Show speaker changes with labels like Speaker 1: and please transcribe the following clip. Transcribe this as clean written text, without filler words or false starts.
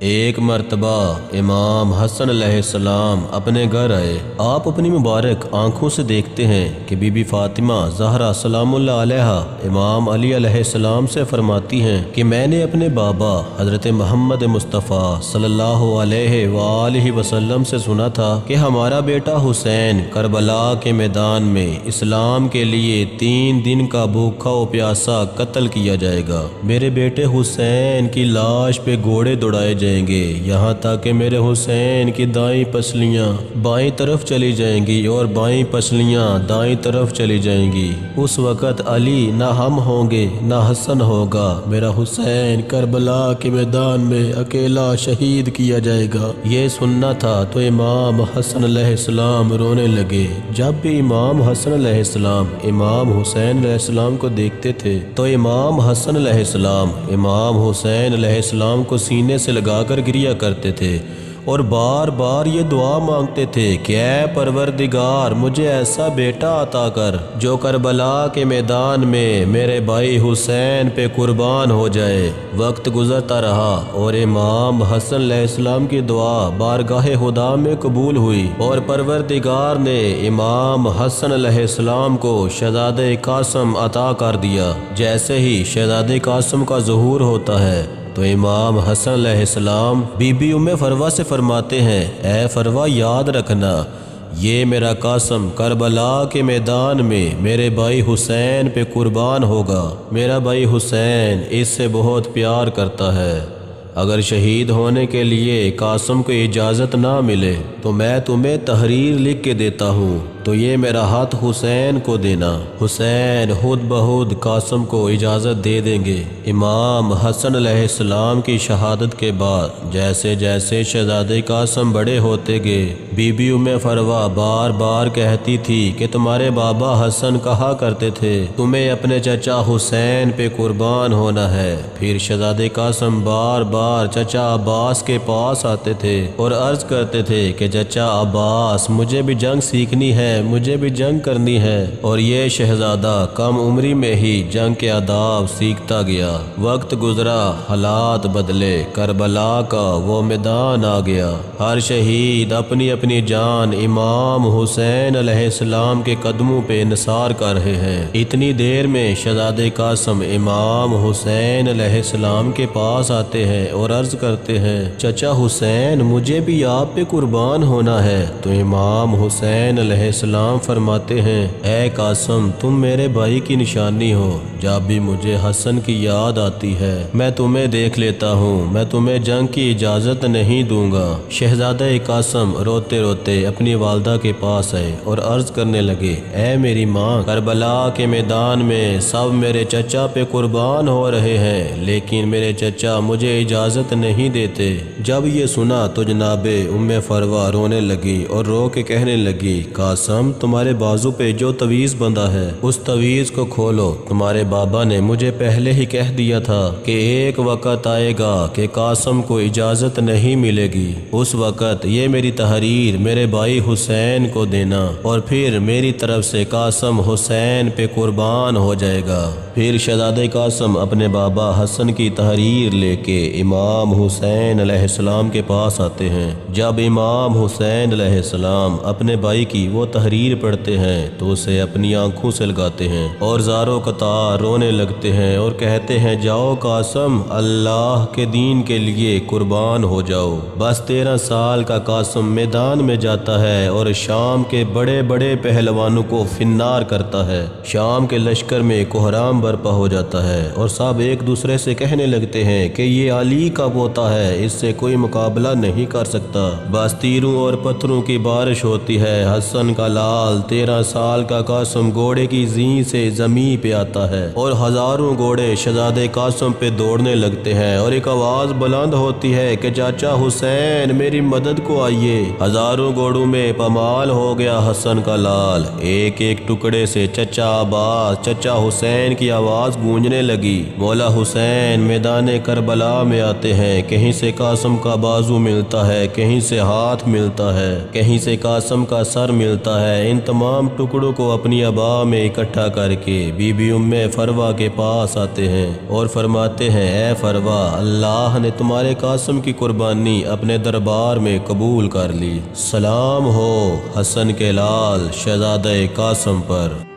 Speaker 1: ایک مرتبہ امام حسن علیہ السلام اپنے گھر آئے۔ آپ اپنی مبارک آنکھوں سے دیکھتے ہیں کہ بی بی فاطمہ زہرا سلام اللہ علیہا امام علی علیہ السلام سے فرماتی ہیں کہ میں نے اپنے بابا حضرت محمد مصطفیٰ صلی اللہ علیہ وآلہ وسلم سے سنا تھا کہ ہمارا بیٹا حسین کربلا کے میدان میں اسلام کے لیے 3 دن کا بھوکا و پیاسا قتل کیا جائے گا۔ میرے بیٹے حسین کی لاش پہ گھوڑے دوڑائے جائیں گے، یہاں تک کہ میرے حسین کی دائیں پسلیاں بائیں طرف چلی جائیں گی اور بائیں پسلیاں دائیں طرف چلی جائیں گی۔ اس وقت علی نہ ہم ہوں گے نہ حسن ہوگا، میرا حسین کربلا کے میدان میں اکیلا شہید کیا جائے گا۔ یہ سننا تھا تو امام حسن علیہ السلام رونے لگے۔ جب بھی امام حسن علیہ السلام امام حسین علیہ السلام کو دیکھتے تھے تو امام حسن علیہ السلام امام حسین علیہ السلام کو سینے سے لگا کر گریا کرتے تھے اور بار بار یہ دعا مانگتے تھے کہ اے پروردگار مجھے ایسا بیٹا عطا کر جو کربلا کے میدان میں میرے بھائی حسین پہ قربان ہو جائے۔ وقت گزرتا رہا اور امام حسن علیہ السلام کی دعا بارگاہ خدا میں قبول ہوئی اور پروردگار نے امام حسن علیہ السلام کو شہزادہ قاسم عطا کر دیا۔ جیسے ہی شہزادہ قاسم کا ظہور ہوتا ہے تو امام حسن علیہ السلام بی بی ام فروہ سے فرماتے ہیں، اے فروہ یاد رکھنا یہ میرا قاسم کربلا کے میدان میں میرے بھائی حسین پہ قربان ہوگا۔ میرا بھائی حسین اس سے بہت پیار کرتا ہے۔ اگر شہید ہونے کے لیے قاسم کو اجازت نہ ملے تو میں تمہیں تحریر لکھ کے دیتا ہوں، تو یہ میرا ہاتھ حسین کو دینا۔ حسین خود بخود قاسم کو اجازت دے دیں گے۔ امام حسن علیہ السلام کی شہادت کے بعد جیسے جیسے شہزادہ قاسم بڑے ہوتے گئے، بی بی ام فروہ بار بار کہتی تھی کہ تمہارے بابا حسن کہا کرتے تھے تمہیں اپنے چچا حسین پہ قربان ہونا ہے۔ پھر شہزادہ قاسم بار بار چچا عباس کے پاس آتے تھے اور عرض کرتے تھے کہ چچا عباس مجھے بھی جنگ سیکھنی ہے، مجھے بھی جنگ کرنی ہے، اور یہ شہزادہ کم عمری میں ہی جنگ کے آداب سیکھتا گیا۔ وقت گزرا، حالات بدلے، کربلا کا وہ میدان آ گیا۔ ہر شہید اپنی اپنی جان امام حسین علیہ السلام کے قدموں پہ نثار کر رہے ہیں۔ اتنی دیر میں شہزادہ قاسم امام حسین علیہ السلام کے پاس آتے ہیں اور عرض کرتے ہیں، چچا حسین مجھے بھی آپ پہ قربان ہونا ہے۔ تو امام حسین علیہ السلام فرماتے ہیں، اے قاسم تم میرے بھائی کی نشانی ہو، جب بھی مجھے حسن کی یاد آتی ہے میں تمہیں دیکھ لیتا ہوں، میں تمہیں جنگ کی اجازت نہیں دوں گا۔ شہزادہ قاسم روتے روتے اپنی والدہ کے پاس آئے اور عرض کرنے لگے، اے میری ماں، کربلا کے میدان میں سب میرے چچا پہ قربان ہو رہے ہیں لیکن میرے چچا مجھے اجازت نہیں دیتے۔ جب یہ سنا تو جناب ام فروہ رونے لگی اور رو کے کہنے لگی، قاسم تمہارے بازو پہ جو تویز بندھا ہے اس تویز کو کھولو۔ تمہارے بابا نے مجھے پہلے ہی کہہ دیا تھا کہ ایک وقت آئے گا کہ قاسم کو اجازت نہیں ملے گی، اس وقت یہ میری تحریر میرے بھائی حسین کو دینا اور پھر میری طرف سے قاسم حسین پہ قربان ہو جائے گا۔ پھر شہزادہ قاسم اپنے بابا حسن کی تحریر لے کے امام حسین علیہ السلام کے پاس آتے ہیں۔ جب امام حسین علیہ السلام اپنے بھائی کی وہ تحریر پڑھتے ہیں تو اسے اپنی آنکھوں سے لگاتے ہیں اور زاروں قطار رونے لگتے ہیں اور کہتے ہیں، جاؤ قاسم اللہ کے دین کے لیے قربان ہو جاؤ۔ بس 13 سال کا قاسم میدان میں جاتا ہے اور شام کے بڑے بڑے پہلوانوں کو فنار کرتا ہے۔ شام کے لشکر میں کوہرام برپا ہو جاتا ہے اور سب ایک دوسرے سے کہنے لگتے ہیں کہ یہ علی کا پوتا ہے، اس سے کوئی مقابلہ نہیں کر سکتا۔ بس تیروں اور پتھروں کی بارش ہوتی ہے۔ حسن کا لال 13 سال کا قاسم گھوڑے کی زین سے زمین پہ آتا ہے اور ہزاروں گھوڑے شہزادہ قاسم پہ دوڑنے لگتے ہیں اور ایک آواز بلند ہوتی ہے کہ چاچا حسین میری مدد کو آئیے۔ ہزاروں گھوڑوں میں پامال ہو گیا حسن کا لال۔ ایک ایک ٹکڑے سے چچا عباس، چچا حسین کی آواز گونجنے لگی۔ مولا حسین میدان کربلا میں آتے ہیں، کہیں سے قاسم کا بازو ملتا ہے، کہیں سے ہاتھ ملتا ہے، کہیں سے قاسم کا سر ملتا ہے ان تمام ٹکڑوں کو اپنی ابا میں اکٹھا کر کے بی بی ام فروا کے پاس آتے ہیں اور فرماتے ہیں اے فروا، اللہ نے تمہارے قاسم کی قربانی اپنے دربار میں قبول کر لی، سلام ہو حسن کے لال شہزادہ قاسم پر۔